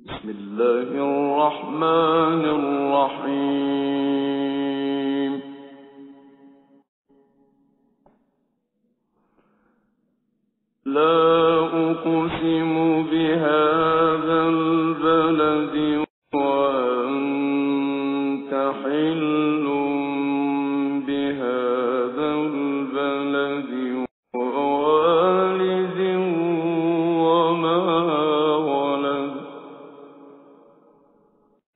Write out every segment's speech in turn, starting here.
بسم الله الرحمن الرحيم. لا أقسم بهذا البلد وأنت حل بهذا البلد ووالد وما ولد.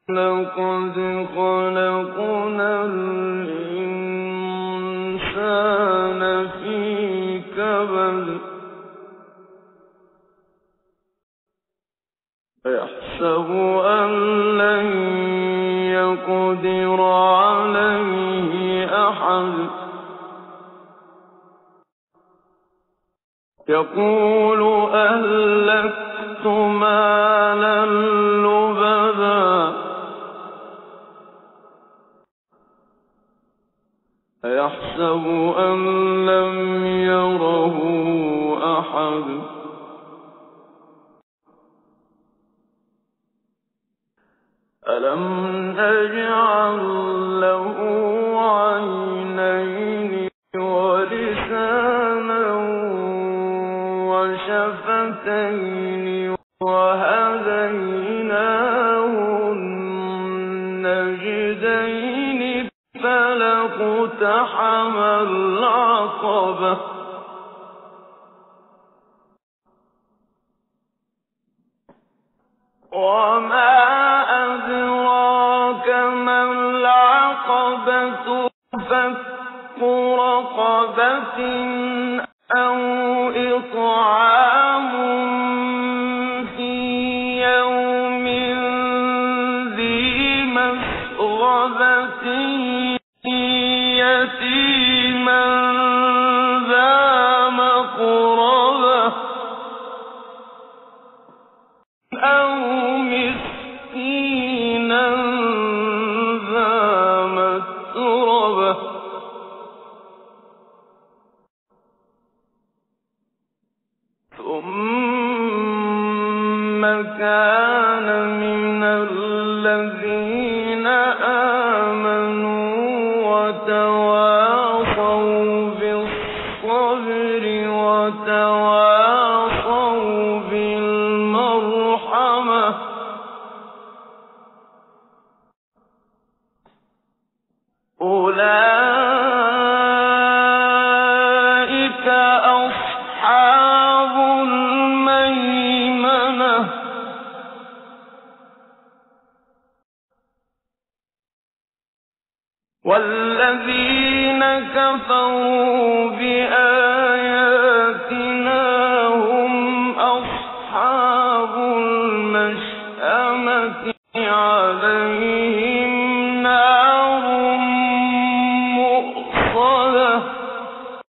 لقد خلقنا الإنسان في كبد يحسب أن لن يقدر عليه أحد يقول أهلكت مالا لبدا يحسب أن لم يره أحد ألم نجعل له عينين ولسانا وشفتين وهديناه النجدين فلاقتحم العقبة وما أدراك ما العقبة فك رقبة أو إطعام في يوم ذي مسغبة يتيما ذا مقربة أو مسكينا ذا متربة ثم كان من الذين آمنوا وتواصوا بالصبر وتواصوا بالمرحمة أولئك أصحاب الميمنة والذين كفروا بآياتنا